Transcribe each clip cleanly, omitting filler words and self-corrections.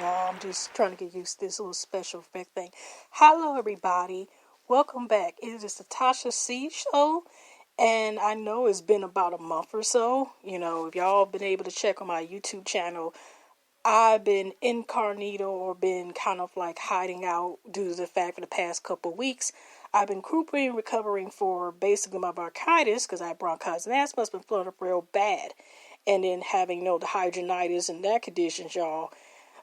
y'all. I'm just trying to get used to this little special effect thing. Hello, everybody. Welcome back. It is the Tasha C show, and I know it's been about a month or so. If y'all been able to check on my YouTube channel, I've been incognito or been kind of like hiding out due to the fact for the past couple of weeks. I've been recovering for basically my bronchitis because I had bronchitis and asthma has been flooding up real bad. And then having, the hydronitis and that conditions, y'all.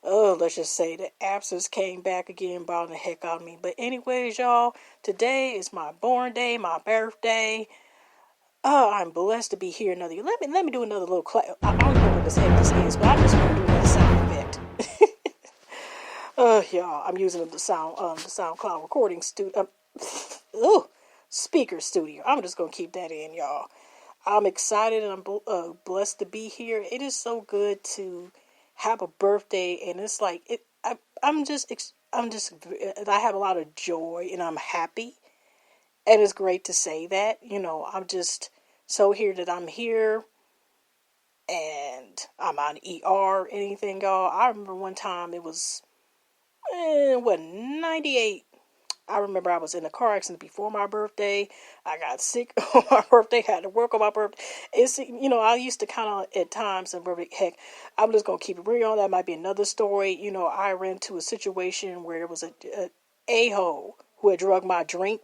Oh, let's just say the abscess came back again, bothering the heck out of me. But anyways, y'all, today is my born day, my birthday. Oh, I'm blessed to be here another year. Let me do another little clap. I don't know what this heck this is, but I just want to do another sound effect. Y'all, I'm using the SoundCloud recording studio. Speaker studio. I'm just gonna keep that in, y'all. I'm excited and I'm blessed to be here. It is so good to have a birthday, and it's like it. I have a lot of joy, and I'm happy, and it's great to say that. I'm just so here that I'm here, and I'm on ER. Anything, y'all. I remember one time it was 98. I remember I was in a car accident before my birthday. I got sick on my birthday, had to work on my birthday. I used to kind of, at times, and heck, I'm just going to keep it real. That might be another story. I ran into a situation where it was a a-hole who had drugged my drink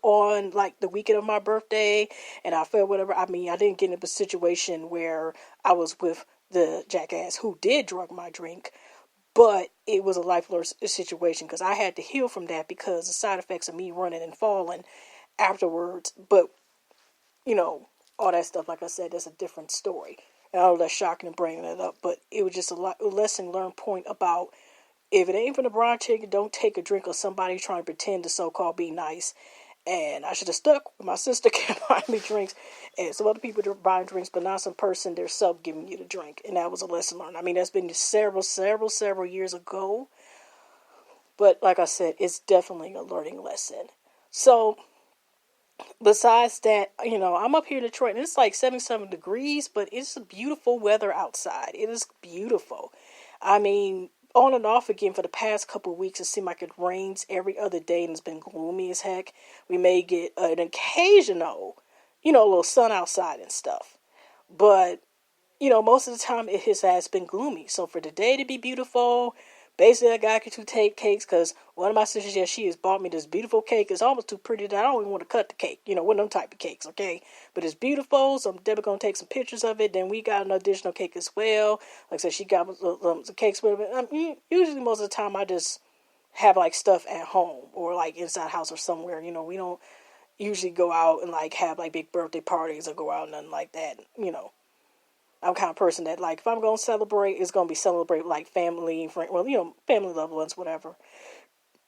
on, like, the weekend of my birthday, and I felt whatever. I mean, I didn't get into a situation where I was with the jackass who did drug my drink, but it was a lifelong situation because I had to heal from that because the side effects of me running and falling afterwards. But, all that stuff, like I said, that's a different story. And I know that's shocking and bringing it up, but it was just a lesson learned point about if it ain't from the brown chicken, don't take a drink of somebody trying to pretend to so-called be nice. And I should have stuck with my sister kept buying me drinks, and some other people buying drinks, but not some person themselves giving you the drink. And that was a lesson learned. I mean, that's been several years ago. But like I said, it's definitely a learning lesson. So besides that, I'm up here in Detroit, and it's like 77 degrees, but it's beautiful weather outside. It is beautiful. I mean, on and off again for the past couple of weeks, it seemed like it rains every other day, and it's been gloomy as heck. We may get an occasional, a little sun outside and stuff. But, most of the time it has been gloomy. So for the day to be beautiful, basically I got two cakes because one of my sisters, she has bought me this beautiful cake. It's almost too pretty that I don't even want to cut the cake. One of them type of cakes, okay? But it's beautiful, so I'm definitely going to take some pictures of it. Then we got an additional cake as well. Like I said, she got some cakes with it. Usually most of the time I just have like stuff at home or like inside house or somewhere. We don't usually go out and like have like big birthday parties or go out and nothing like that. I'm the kind of person that, like, if I'm going to celebrate, it's going to be celebrate, like, family, friend, family, loved ones, whatever,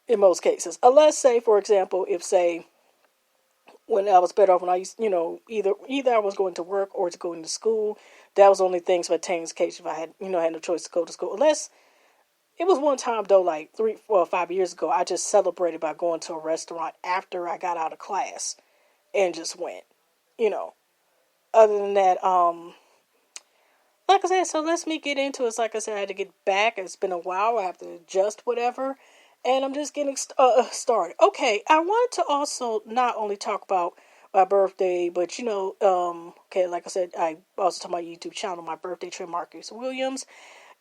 in most cases. Unless, say, for example, if, say, when I was better off, when I used, either I was going to work or to going to school, that was the only things for Tane's case if I had, had no choice to go to school. Unless, it was one time, though, like 3, 4, or 5 years ago, I just celebrated by going to a restaurant after I got out of class and just went, Other than that, like I said, so let's me get into it. It's like I said, I had to get back. It's been a while. I have to adjust whatever. And I'm just getting started. Okay, I wanted to also not only talk about my birthday, but, okay, like I said, I also talk about my YouTube channel, my birthday trip, Marcus Williams.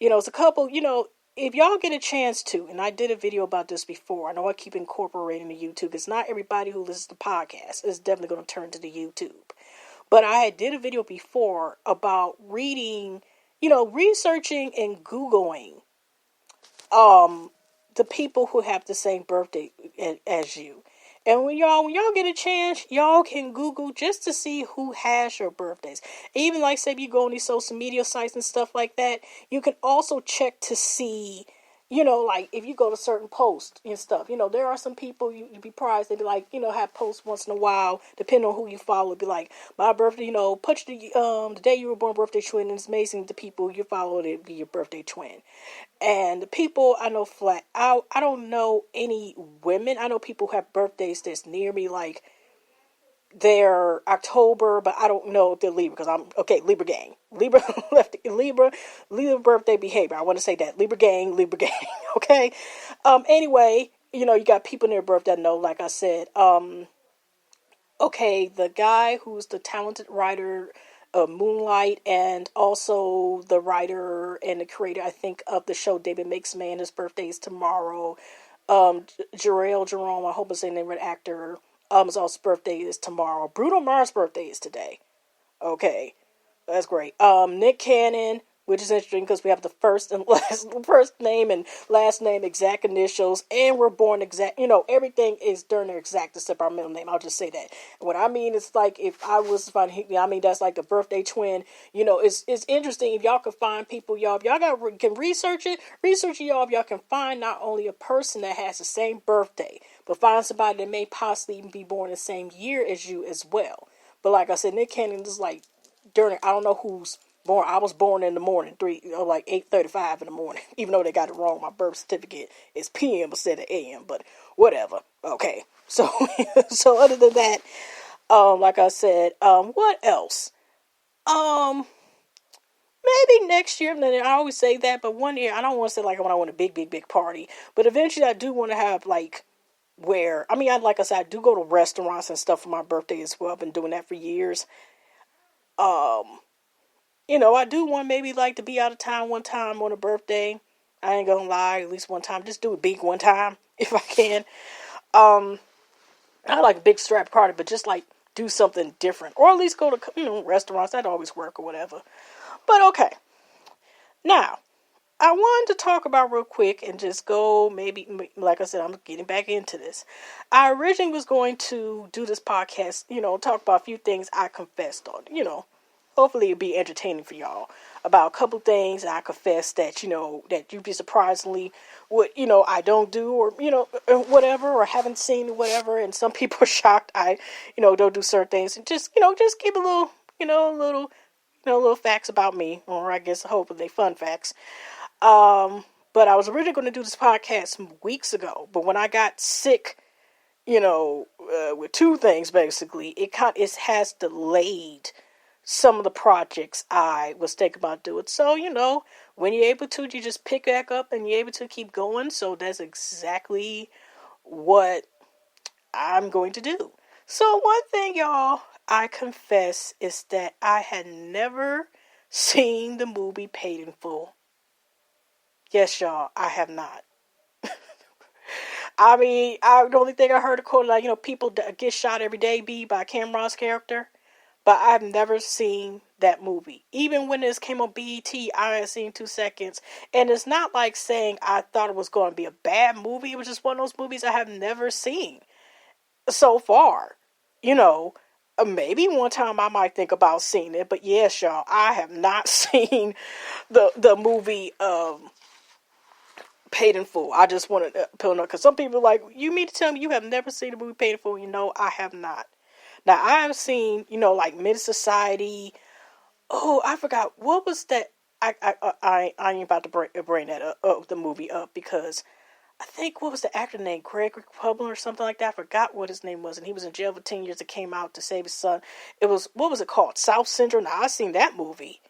It's a couple, if y'all get a chance to, and I did a video about this before. I know I keep incorporating the YouTube. It's not everybody who listens to podcasts is definitely going to turn to the YouTube. But I did a video before about reading, researching and Googling the people who have the same birthday as you. And when y'all get a chance, y'all can Google just to see who has your birthdays. Even like say if you go on these social media sites and stuff like that, you can also check to see, like if you go to certain posts and stuff, there are some people you'd be surprised they'd be like, have posts once in a while, depending on who you follow. It'd be like my birthday, put the day you were born birthday twin, and it's amazing the people you follow to be your birthday twin. And the people I know flat out, I don't know any women. I know people who have birthdays that's near me, like, they're October, but I don't know if they're Libra because I'm okay. Libra gang, Libra left, Libra birthday behavior. I want to say that Libra gang, Libra gang. Okay. Anyway, you got people in their birthday. I know, like I said. Okay, the guy who's the talented writer of Moonlight and also the writer and the creator, I think, of the show David Makes Man. His birthday is tomorrow. Jarrell Jerome, I hope it's the name of the actor. His also birthday is tomorrow. Bruno Mars' birthday is today. Okay, that's great. Nick Cannon, which is interesting because we have the first name and last name exact initials, and we're born exact. Everything is during their exact except our middle name. I'll just say that. What I mean is like if I was finding, I mean that's like the birthday twin. It's interesting if y'all can find people, y'all. If y'all can research it, y'all. If y'all can find not only a person that has the same birthday, but find somebody that may possibly even be born the same year as you as well. But like I said, Nick Cannon is like during, I don't know who's born. I was born in the morning, like 8:35 in the morning. Even though they got it wrong, my birth certificate is PM instead of AM. But whatever. Okay, so so other than that, like I said, what else? Maybe next year. I always say that, but one year I don't want to say like when I want a big party. But eventually, I do want to have like where like I said, I do go to restaurants and stuff for my birthday as well. I've been doing that for years. I do want maybe like to be out of town one time on a birthday. I ain't gonna lie, at least one time. Just do it big one time if I can. I like a big strap party, but just like do something different, or at least go to restaurants. That always work or whatever. But okay, now I wanted to talk about real quick and just go maybe, like I said, I'm getting back into this. I originally was going to do this podcast, talk about a few things I confessed on, hopefully it'll be entertaining for y'all about a couple things I confess that, that you'd be surprisingly what, I don't do or, whatever, or haven't seen or whatever. And some people are shocked I, don't do certain things and just keep a little, little facts about me, or I guess hopefully fun facts. But I was originally going to do this podcast some weeks ago, but when I got sick, with two things basically, it has delayed some of the projects I was thinking about doing. So, when you're able to, you just pick back up and you're able to keep going. So that's exactly what I'm going to do. So one thing, y'all, I confess is that I had never seen the movie Paid in Full. Yes, y'all, I have not. The only thing I heard a quote like, people get shot every day by Cameron's character. But I've never seen that movie. Even when this came on BET, I had seen 2 seconds. And it's not like saying I thought it was going to be a bad movie. It was just one of those movies I have never seen so far. Maybe one time I might think about seeing it. But yes, y'all, I have not seen the movie Paid in Full. I just wanted to put on, because some people are like, you mean to tell me you have never seen the movie Paid in Full? I have not. Now, I have seen, like Mid-Society. Oh, I forgot. What was that? I ain't about to bring that up, the movie up, because I think, what was the actor name? Gregory Publin or something like that? I forgot what his name was. And he was in jail for 10 years and came out to save his son. What was it called? South Central? Now, I seen that movie.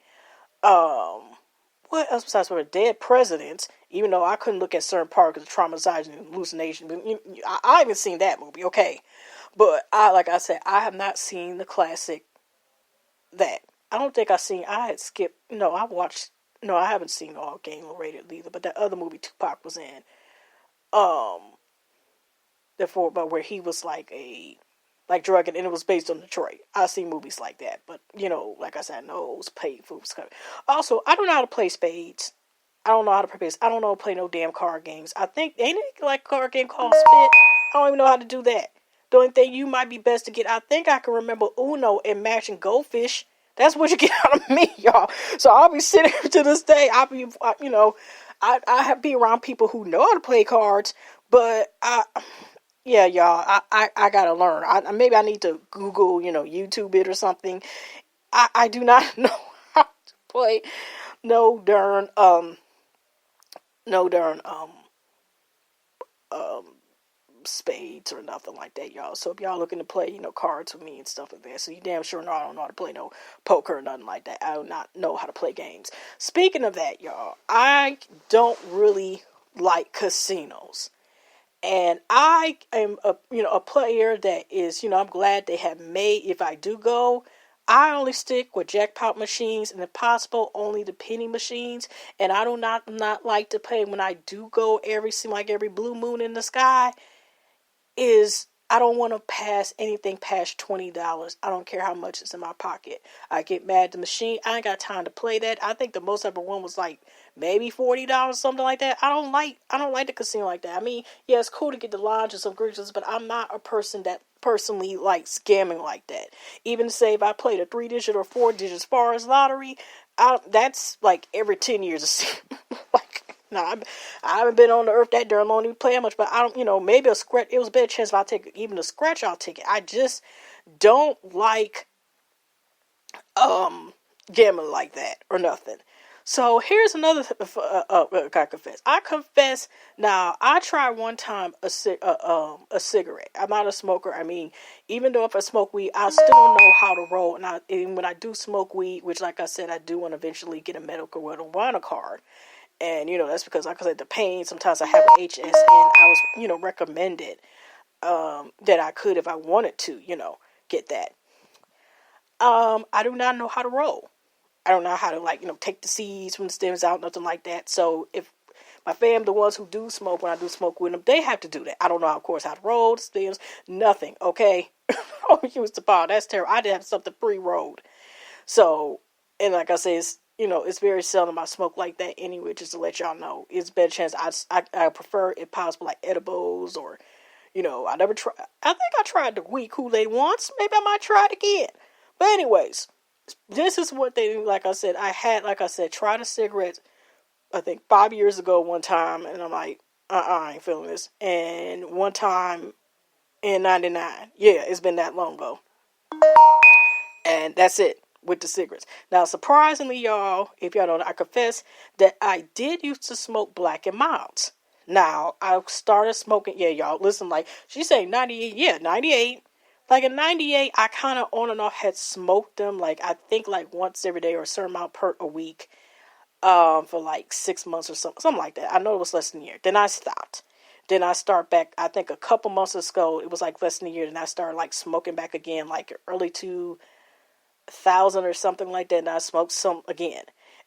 What else besides for Dead Presidents? Even though I couldn't look at certain parts of traumatizing and hallucination. But I haven't seen that movie, okay? But like I said, I have not seen the classic that. I don't think I had skipped, I haven't seen All Game Rated either, but that other movie Tupac was in, but where he was like drug, and it was based on Detroit. I've seen movies like that, but, like I said, no, it was paid for. Also, I don't know how to play spades. I don't know how to play spades. I don't know how to play no damn card games. I think, ain't it like a card game called Spit? I don't even know how to do that. The only thing you might be best to get, I think I can remember Uno and Matching Goldfish. That's what you get out of me, y'all. So I'll be sitting to this day. I be around people who know how to play cards, but yeah, y'all, I gotta learn. Maybe I need to Google, YouTube it or something. I do not know how to play no darn spades or nothing like that, y'all. So if y'all looking to play, cards with me and stuff like that, so you damn sure know I don't know how to play no poker or nothing like that. I do not know how to play games. Speaking of that, y'all, I don't really like casinos. And I am a player that is, I'm glad they have made, if I do go, I only stick with jackpot machines and if possible only the penny machines. And I do not like to pay when I do go every blue moon in the sky is I don't want to pass anything past $20. I don't care how much is in my pocket. I get mad at the machine. I ain't got time to play that. I think the most I ever won was like maybe $40, something like that. I don't like the casino like that. I mean, yeah, it's cool to get the lounges and grids, but I'm not a person that personally likes scamming like that. Even say if I played a 3-digit or 4-digit as far as lottery, that's like every 10 years. Like, no, I haven't been on the earth that darn long to play much, but I don't, maybe a scratch. It was a better chance if I take even a scratch. I'll take it. I just don't like gambling like that or nothing. So here's another. I confess. Now I tried one time a cigarette. I'm not a smoker. I mean, even though if I smoke weed, I still don't know how to roll. And when I do smoke weed, which like I said, I do want to eventually get a medical marijuana card. And, that's because, like I said, the pain, sometimes I have an HS, and I was, recommended that I could, if I wanted to, get that. I do not know how to roll. I don't know how to, take the seeds from the stems out, nothing like that. So if my fam, the ones who do smoke, when I do smoke with them, they have to do that. I don't know, of course, how to roll the stems, nothing, okay? Oh, use the power. That's terrible. I did have something pre-rolled. So, and like I said, it's very seldom I smoke like that anyway, just to let y'all know. It's a better chance. I prefer, if possible, like edibles or, I never try. I think I tried the weed Kool-Aid once. Maybe I might try it again. But anyways, this is what they, like I said, tried a cigarette, I think 5 years ago one time, and I'm like, I ain't feeling this. And one time in 99. Yeah, it's been that long ago. And that's it. With the cigarettes. Now, surprisingly, y'all, if y'all don't know, I confess that I did used to smoke Black and Milds. Now, I started smoking, yeah, y'all, listen, like, she's saying 98, yeah, 98. Like, in 98, I kind of on and off had smoked them, like, I think, like, once every day or a certain amount per a week, for, like, 6 months or something like that. I know it was less than a year. Then I stopped. Then I start back, I think a couple months ago, it was, like, less than a year, then I started, like, smoking back again, like, early 2000 or something like that, and I smoked some again.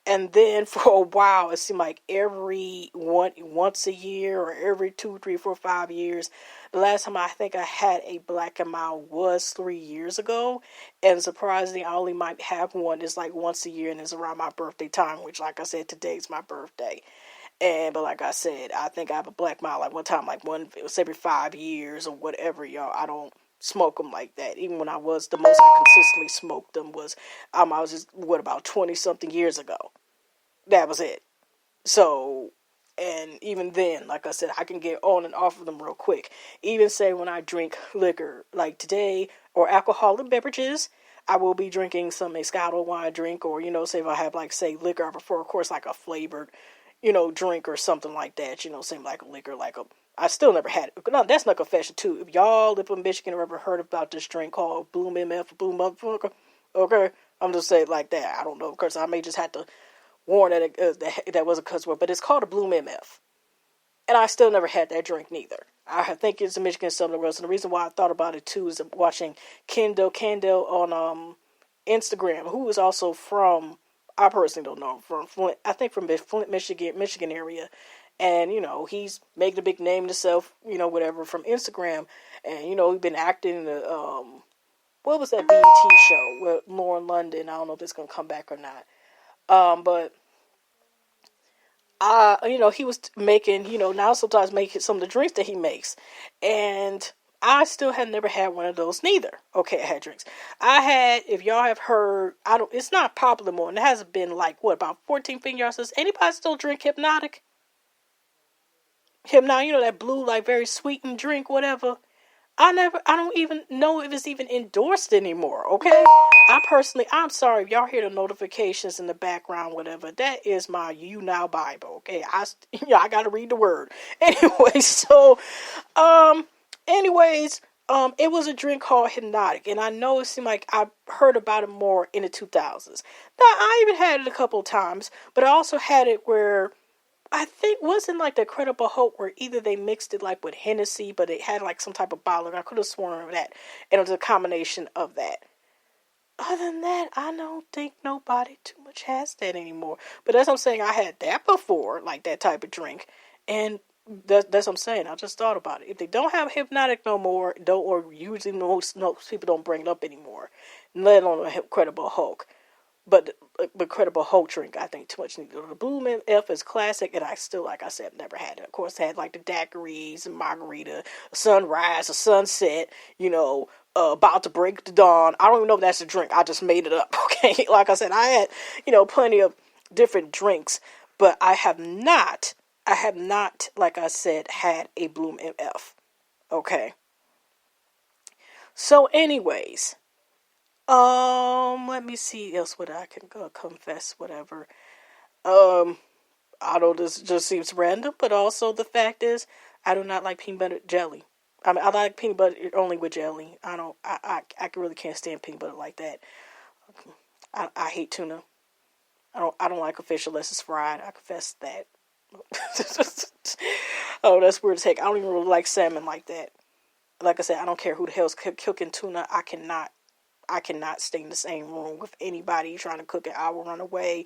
And then for a while, it seemed like once a year or every 2, 3, 4, 5 years. The last time I think I had a Black and Mild was 3 years ago, and surprisingly, I only might have one. It's like once a year, and it's around my birthday time, which, like I said, today's my birthday. But like I said, I think I have a Black Mild like one time, it was every 5 years or whatever, y'all. I don't smoke them like that. Even when I was, the most I consistently smoked them was, I was just, about 20 something years ago. That was it. So, and even then, like I said, I can get on and off of them real quick. Even say when I drink liquor, like today, or alcoholic beverages, I will be drinking some Moscato wine drink, or, say if I have, like, say, liquor, I prefer, of course, like a flavored, drink or something like that, say like a liquor, I still never had it. No, that's not confession too. If y'all live in Michigan or ever heard about this drink called Bloom MF, Bloom Motherfucker, okay, I'm just saying it like that. I don't know, because I may just have to warn that was a cuss word, but it's called a Bloom MF. And I still never had that drink neither. I think it's a Michigan something else. And the reason why I thought about it too is watching Kendall on Instagram, who is also from, I personally don't know, from Flint, I think from Flint, Michigan area. And, he's making a big name himself, whatever, from Instagram. And, he's been acting in the, what was that BET show with Lauren London? I don't know if it's going to come back or not. But he was making, now sometimes making some of the drinks that he makes. And I still had never had one of those neither. Okay, I had drinks. I had, if y'all have heard, it's not popular more, and it hasn't been about 14 years. Does anybody still drink Hypnotic? Hypnotic, that blue, very sweetened drink, whatever. I don't even know if it's even endorsed anymore, okay? I'm sorry if y'all hear the notifications in the background, whatever. That is my You Now Bible, okay? I got to read the word. Anyway, so, Anyways, it was a drink called Hypnotic, and I know it seemed like I heard about it more in the 2000s. Now, I even had it a couple of times, but I also had it where I think wasn't like the Incredible Hulk where either they mixed it like with Hennessy, but it had like some type of bottle. I could have sworn of that, and it was a combination of that. Other than that, I don't think nobody too much has that anymore. But that's what I'm saying. I had that before, like that type of drink, and that's what I'm saying. I just thought about it. If they don't have Hypnotic no more, don't or usually most people don't bring it up anymore, let alone a Incredible Hulk. But Incredible Hulk drink, I think too much. The Blue Man F is classic, and I still, like I said, never had it. Of course, I had like the daiquiris and margarita, a sunrise, a sunset, about to break the dawn. I don't even know if that's a drink. I just made it up, okay? Like I said, I had, plenty of different drinks, but I have not, like I said, had a Bloom MF, okay? So anyways, let me see else what I can confess, whatever. I know this just seems random, but also the fact is, I do not like peanut butter jelly. I mean, I like peanut butter only with jelly. I really can't stand peanut butter like that. I hate tuna. I don't like a fish unless it's fried. I confess that. Oh, that's weird as heck. I don't even really like salmon like that. Like I said, I don't care who the hell's cooking tuna. I cannot stay in the same room with anybody trying to cook it. I will run away.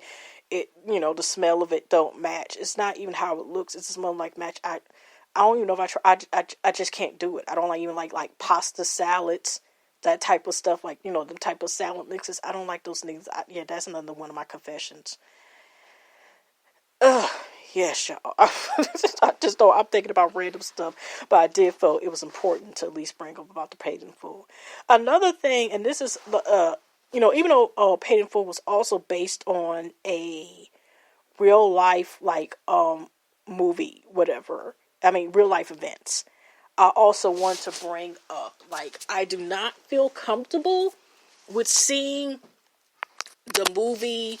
The smell of it don't match. It's not even how it looks. It's the smell like match. I don't even know if I try. I just can't do it. I don't even like pasta salads, that type of stuff. Like, the type of salad mixes. I don't like those things. That's another one of my confessions. Yes, y'all. I just don't. I'm thinking about random stuff, but I did feel it was important to at least bring up about the Paid in Full. Another thing, and this is, even though Paid in Full was also based on a real life movie, whatever. I mean, real life events. I also want to bring up I do not feel comfortable with seeing the movie.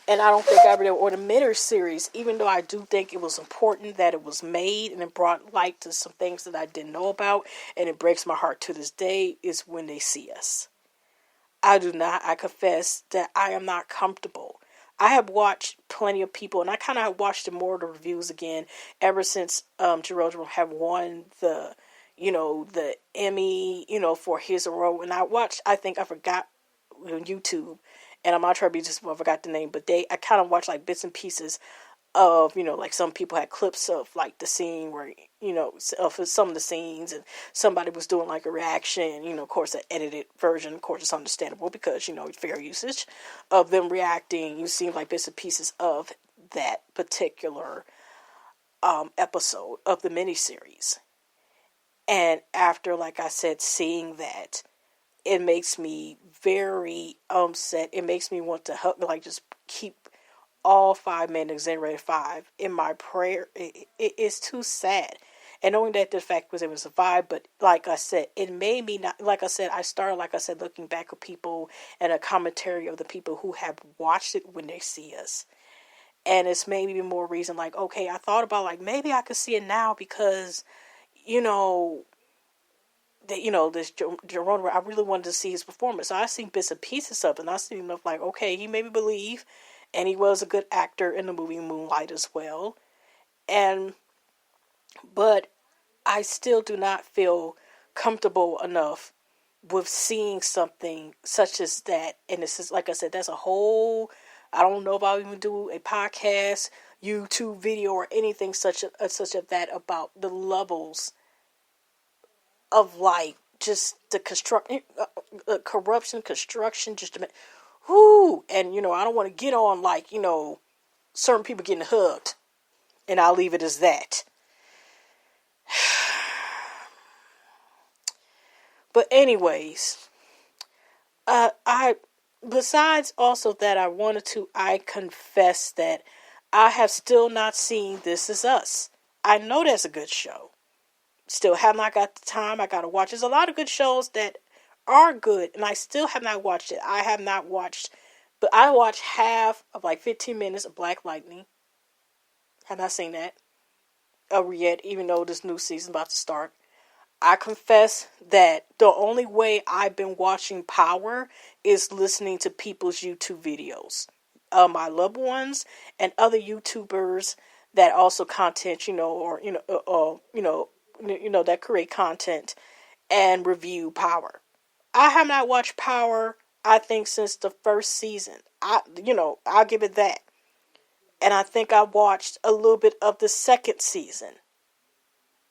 And I don't think I really, or the mini series, even though I do think it was important that it was made and it brought light to some things that I didn't know about, and it breaks my heart to this day, is When They See Us. I confess that I am not comfortable. I have watched plenty of people, and I kind of watched more of the reviews again ever since Jerome have won the Emmy, for his role. And I think I forgot on YouTube, and I'm not trying to be I forgot the name, but I kind of watched bits and pieces of, some people had clips of the scene where, of some of the scenes, and somebody was doing a reaction, of course an edited version, of course it's understandable because, fair usage of them reacting. You see bits and pieces of that particular episode of the miniseries. And after, like I said, seeing that, it makes me very upset. It makes me want to help, just keep all 5 men, exonerated 5, in my prayer. It's too sad. And knowing that the fact was it was a vibe, but like I said, it made me not, like I said, I started, looking back at people and a commentary of the people who have watched it When They See Us. And it's made me more reason, okay, I thought about, maybe I could see it now because, this Jerome, I really wanted to see his performance. So I seen bits and pieces of it, and I seen enough okay, he made me believe, and he was a good actor in the movie Moonlight as well. But I still do not feel comfortable enough with seeing something such as that. And this is, like I said, that's a whole, I don't know if I'll even do a podcast, YouTube video, or anything such as that about the levels of just the corruption, construction, just a minute. Whoo! And, I don't want to get on certain people getting hugged. And I'll leave it as that. But anyways, besides also that, I confess that I have still not seen This Is Us. I know that's a good show. Still have not got the time. I gotta watch. There's a lot of good shows that are good, and I still have not watched it. I have not watched, but I watched half of 15 minutes of Black Lightning. Have not seen that yet, even though this new season about to start. I confess that the only way I've been watching Power is listening to people's YouTube videos. My loved ones and other YouTubers that also content, or that create content and review Power. I have not watched Power, I think, since the first season. I'll give it that. And I think I watched a little bit of the second season.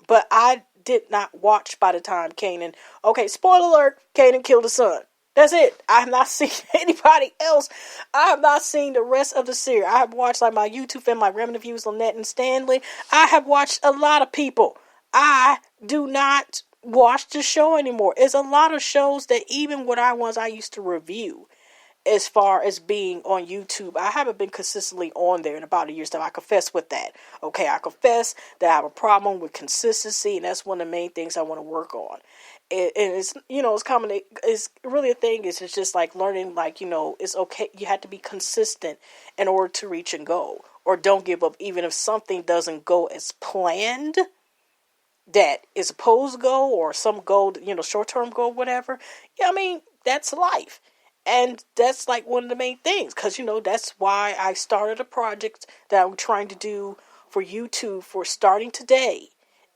But I did not watch by the time Kanan. Okay, spoiler alert, Kanan killed his son. That's it. I have not seen anybody else. I have not seen the rest of the series. I have watched like my YouTube and my Remnant Views, Lynette and Stanley. I have watched a lot of people. I do not watch the show anymore. It's a lot of shows that even what I used to review as far as being on YouTube, I haven't been consistently on there in about a year's time. I confess with that. Okay, I confess that I have a problem with consistency, and that's one of the main things I want to work on. And it's, it's common. It's really a thing. It's just like learning, like, it's okay. You have to be consistent in order to reach and go, or don't give up, even if something doesn't go as planned. That is supposed to go, or some goal, short-term goal, whatever. Yeah, I mean, that's life. And that's like one of the main things, because, that's why I started a project that I'm trying to do for YouTube for starting today.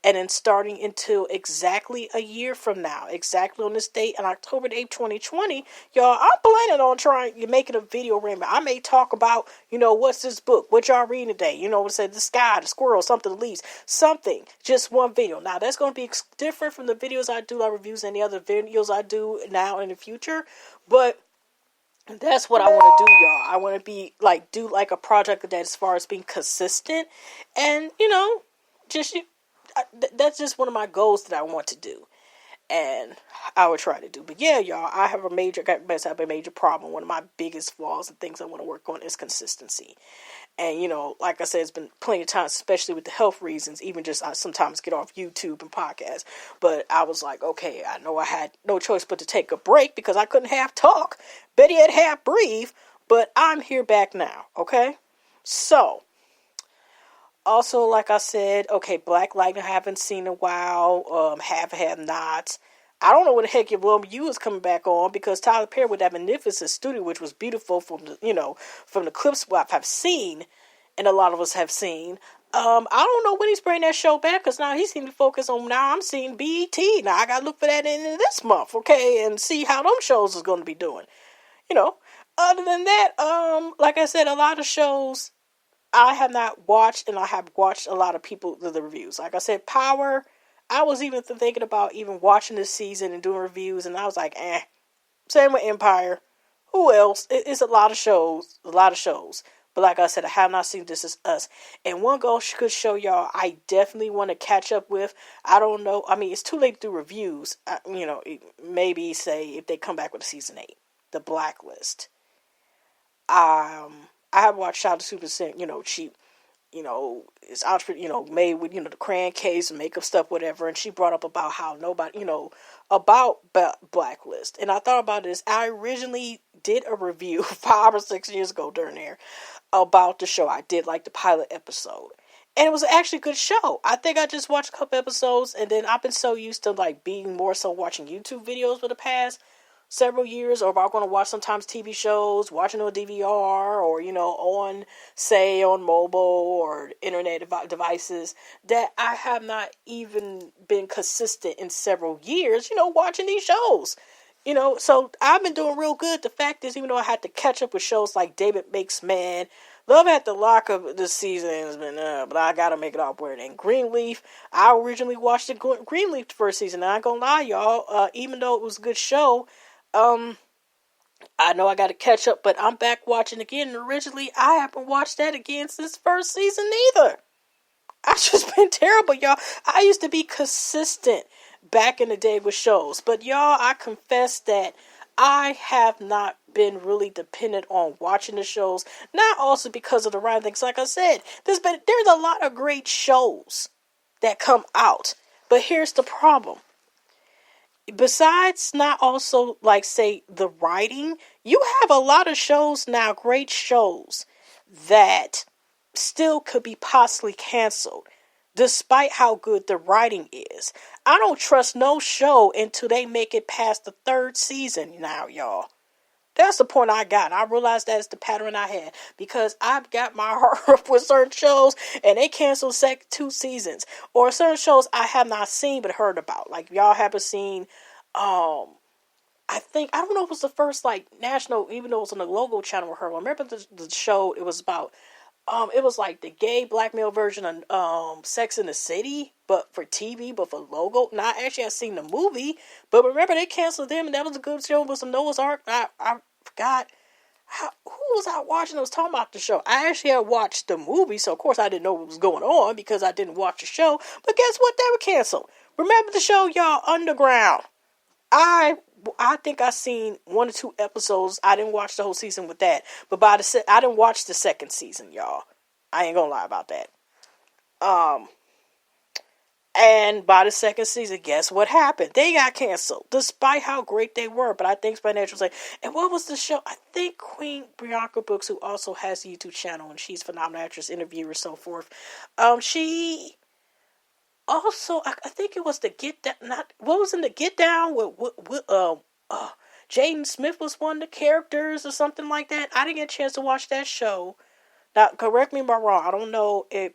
And then starting until exactly a year from now, exactly on this date, on October 8th, 2020, y'all, I'm planning on making a video ramble. I may talk about, what's this book, what y'all reading today, what said the sky, the squirrel, something, the leaves, something, just one video. Now, that's going to be different from the videos I do, like reviews, and the other videos I do now in the future, but that's what I want to do, y'all. I want to do a project that as far as being consistent, and, just that's just one of my goals that I want to do, and I would try to do. But yeah, y'all, I have a major problem. One of my biggest flaws and things I want to work on is consistency. And like I said, it's been plenty of times, especially with the health reasons, even just I sometimes get off YouTube and podcasts. But I was like, okay, I know I had no choice but to take a break because I couldn't half talk, better yet half breathe. But I'm here back now, okay? So, also, like I said, okay, Black Lightning I haven't seen in a while. Have not. I don't know what the heck Will You is coming back on, because Tyler Perry with that magnificent studio, which was beautiful from the clips I've seen, and a lot of us have seen. I don't know when he's bringing that show back, because now he seems to focus on, now I'm seeing BET. Now I gotta look for that in this month, okay, and see how them shows is going to be doing. Other than that, like I said, a lot of shows I have not watched, and I have watched a lot of people the reviews. Like I said, Power, I was even thinking about even watching this season and doing reviews, and I was like, Same with Empire. Who else? It's a lot of shows. But like I said, I have not seen This Is Us. And one good show, y'all, I definitely want to catch up with. I don't know. I mean, it's too late to do reviews. Maybe say if they come back with a season 8. The Blacklist. I have watched Shoutout Series, she, is entrepreneur, made with, the crayon case and makeup stuff, whatever. And she brought up about how nobody, about Blacklist. And I thought about this. I originally did a review 5 or 6 years ago during there about the show. I did like the pilot episode. And it was actually a good show. I think I just watched a couple episodes, and then I've been so used to being more so watching YouTube videos for the past several years, or if I'm going to watch sometimes TV shows, watching on DVR, or, on mobile or internet devices, that I have not even been consistent in several years, watching these shows. So I've been doing real good. The fact is, even though I had to catch up with shows like David Makes Man, Love at the Lock of this season has been, but I gotta make it all work. And Greenleaf, I originally watched Greenleaf the first season. I ain't gonna lie, y'all, even though it was a good show, I know I got to catch up, but I'm back watching again. And originally, I haven't watched that again since first season either. I've just been terrible, y'all. I used to be consistent back in the day with shows, but y'all, I confess that I have not been really dependent on watching the shows. Not also because of the writing things. Like I said, there's a lot of great shows that come out, but here's the problem. Besides not also, say, the writing, you have a lot of shows now, great shows, that still could be possibly canceled. despite how good the writing is. I don't trust no show until they make it past the third season now, y'all. That's the point I got. I realized that's the pattern I had because I've got my heart up with certain shows and they canceled two seasons, or certain shows I have not seen but heard about. Like y'all haven't seen, I don't know if it was the first like national, even though it was on the logo channel with her. I remember the show. It was about it was like the gay black male version of Sex in the City, but for TV, but for logo. Now, actually, I've seen the movie, but remember they canceled them, and that was a good show with some Noah's Ark. I forgot who was I watching that was talking about the show. I actually had watched the movie, so of course I didn't know what was going on because I didn't watch the show. But guess what? They were canceled. Remember the show, y'all, Underground. I think I seen 1 or 2 episodes. I didn't watch the whole season with that, but I didn't watch the second season, y'all. I ain't gonna lie about that. And by the second season, guess what happened? They got canceled, despite how great they were. But I think Financial was like, and what was the show? I think Queen Bianca Brooks, who also has a YouTube channel, and she's a phenomenal actress, interviewer, so forth. She also, I think it was the Get Down. Not what was in the Get Down with Jaden Smith was one of the characters or something like that. I didn't get a chance to watch that show. Now, correct me if I'm wrong. I don't know if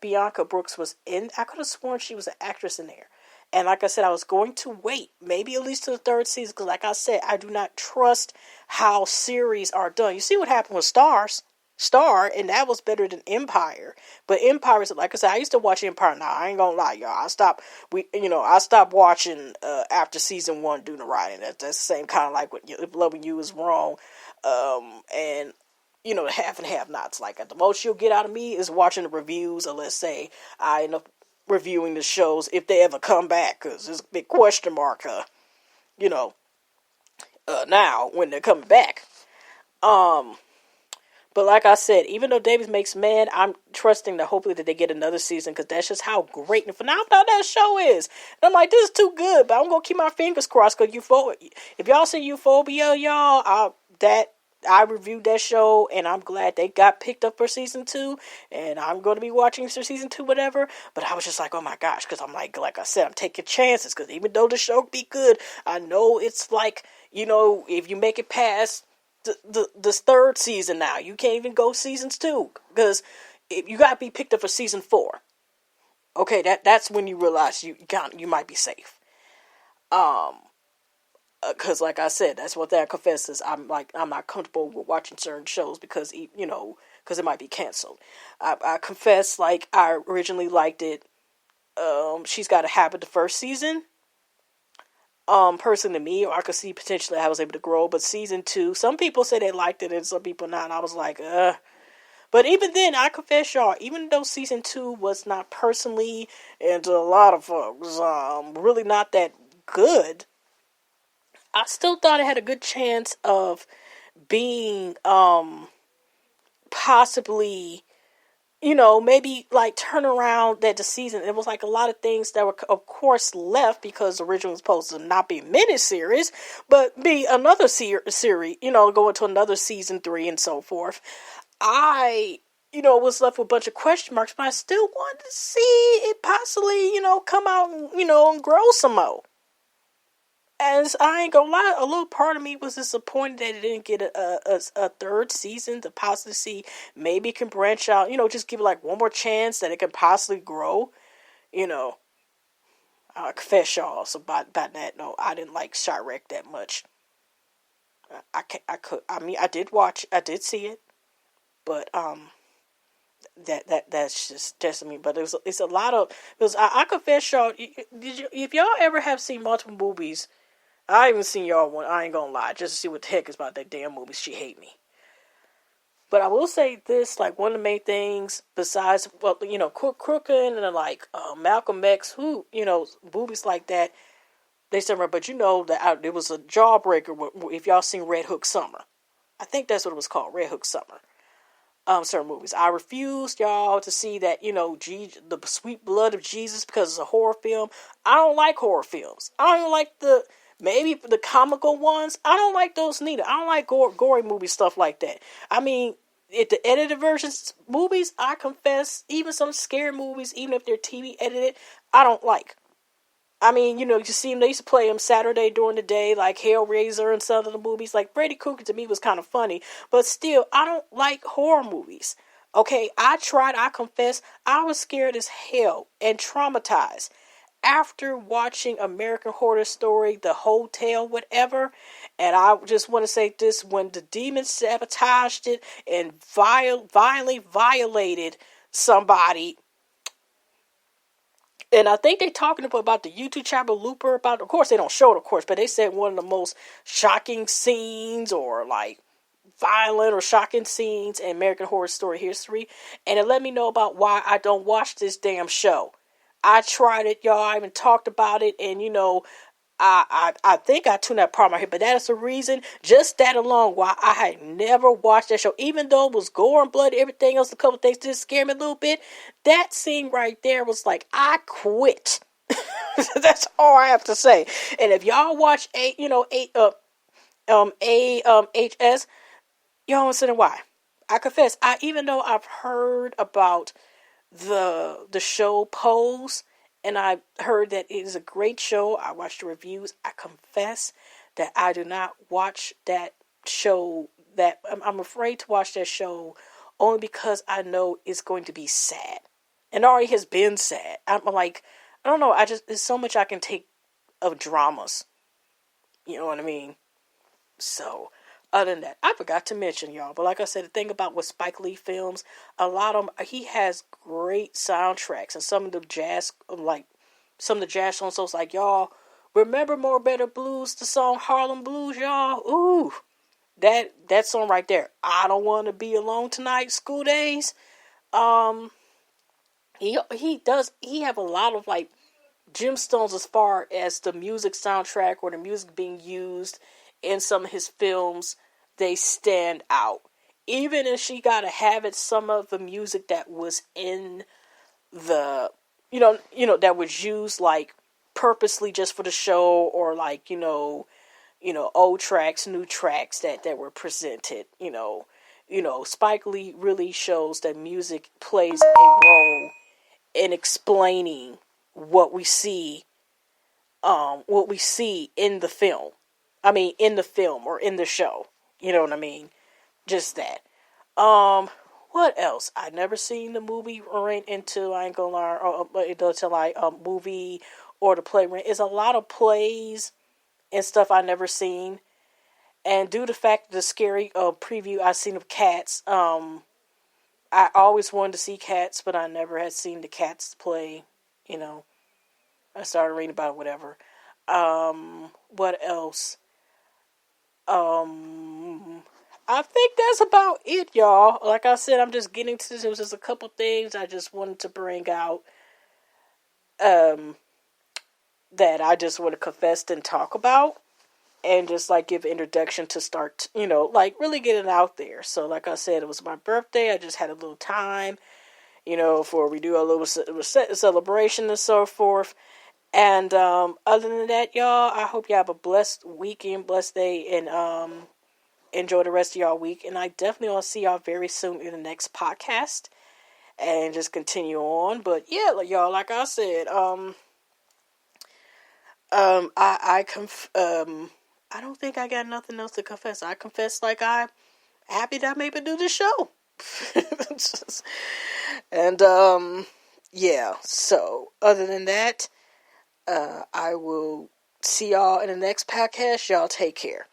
Bianca Brooks was in. I could have sworn she was an actress in there. And like I said, I was going to wait, maybe at least to the third season, because like I said, I do not trust how series are done. You see what happened with Star, and that was better than Empire. But Empire is, like I said, I used to watch Empire. Now I ain't gonna lie, y'all. I stopped watching after season 1 due to writing. That's the same kind of like what If Loving You Is Wrong, and half and half nots. Like at the most you'll get out of me is watching the reviews, or let's say I end up reviewing the shows if they ever come back, because there's a big question mark. Now when they're coming back. But like I said, even though Davis makes man, I'm trusting that hopefully that they get another season, because that's just how great and phenomenal that show is. And I'm like, this is too good, but I'm going to keep my fingers crossed, because if y'all see Euphoria, y'all, I reviewed that show, and I'm glad they got picked up for season 2, and I'm going to be watching for season 2, whatever. But I was just like, oh my gosh, because I'm like I said, I'm taking chances, because even though the show be good, I know it's like, if you make it past the third season now, you can't even go seasons 2, because you got to be picked up for season 4. Okay, that's when you realize you might be safe. Because like I said, that's what that confesses. I'm not comfortable with watching certain shows because because it might be canceled. I confess, like, I originally liked it. She's Got a Habit the first season. Person to me, or I could see potentially I was able to grow. But season 2, some people say they liked it and some people not. And I was like, But even then, I confess, y'all, even though season 2 was not personally, and to a lot of folks, really not that good, I still thought it had a good chance of being, possibly, maybe like turn around that the season. It was like a lot of things that were, of course, left because the original was supposed to not be a miniseries, but be another series, going to another season 3 and so forth. I, was left with a bunch of question marks, but I still wanted to see it possibly, come out and, and grow some more. As I ain't gonna lie, a little part of me was disappointed that it didn't get a third season to possibly see maybe it can branch out, just give it like one more chance that it can possibly grow, I confess, y'all. So by that, no, I didn't like Chirac that much. I did see it, but that's just me. But it's a lot of, because I confess, y'all, if y'all ever have seen multiple movies. I even seen y'all one, I ain't gonna lie, just to see what the heck is about that damn movie. She hate me. But I will say this, like, one of the main things, besides, well, Crooklyn and, like, Malcolm X, who, movies like that, they said, but that there was a jawbreaker, if y'all seen Red Hook Summer. I think that's what it was called, Red Hook Summer. Certain movies. I refused, y'all, to see that, the sweet blood of Jesus, because it's a horror film. I don't like horror films. I don't even like maybe the comical ones. I don't like those neither. I don't like gory movie stuff like that. I mean, if the edited versions movies, I confess, even some scary movies, even if they're TV edited, I don't like. I mean, you see them, they used to play them Saturday during the day, like Hellraiser and some of the movies. Like, Freddy Krueger to me was kind of funny, but still, I don't like horror movies. Okay, I confess, I was scared as hell and traumatized after watching American Horror Story, The Hotel, whatever. And I just want to say this, when the demon sabotaged it and violently violated somebody. And I think they're talking about the YouTube channel Looper about, of course they don't show it, of course, but they said one of the most shocking scenes or like violent or shocking scenes in American Horror Story history. And it let me know about why I don't watch this damn show. I tried it, y'all. I even talked about it, and I think I tuned that part of my head, but that is the reason, just that alone, why I had never watched that show. Even though it was gore and blood, everything else, a couple things did scare me a little bit. That scene right there was like, I quit. That's all I have to say. And if y'all watch HS, y'all understand why. I confess, even though I've heard about the show Pose, and I heard that it is a great show. I watched the reviews. I confess that I do not watch that show. That I'm afraid to watch that show only because I know it's going to be sad, and already has been sad. I'm like, I don't know. There's so much I can take of dramas. You know what I mean? So, other than that, I forgot to mention, y'all, but like I said, the thing about with Spike Lee films, a lot of them, he has great soundtracks, and some of the jazz songs, so it's like, y'all, remember More Better Blues, the song Harlem Blues, y'all? Ooh, that song right there, I Don't Want to Be Alone Tonight, School Days. He have a lot of, like, gemstones as far as the music soundtrack or the music being used in some of his films. They stand out. Even if she gotta have it, some of the music that was in the that was used like purposely just for the show, or like old tracks, new tracks that were presented. Spike Lee really shows that music plays a role in explaining what we see in the film. I mean, in the film or in the show. You know what I mean? Just that. What else? I never seen the movie Rent until I ain't gonna lie, until like movie or the play Rent. It's a lot of plays and stuff I never seen. And due to the fact the scary preview I seen of Cats, I always wanted to see Cats, but I never had seen the Cats play. I started reading about it, whatever. What else? I think that's about it, y'all. Like I said, I'm just getting to this. It was just a couple things I just wanted to bring out. That I just want to confess and talk about. And just like give an introduction to start, like really getting out there. So like I said, it was my birthday. I just had a little time, for we do a little celebration and so forth. And other than that, y'all, I hope you have a blessed weekend, blessed day, and enjoy the rest of y'all week. And I definitely want to see y'all very soon in the next podcast, and just continue on. But yeah, y'all, like I said, I don't think I got nothing else to confess. I confess like I'm happy that I'm able to do this show. And yeah. So other than that, I will see y'all in the next podcast. Y'all take care.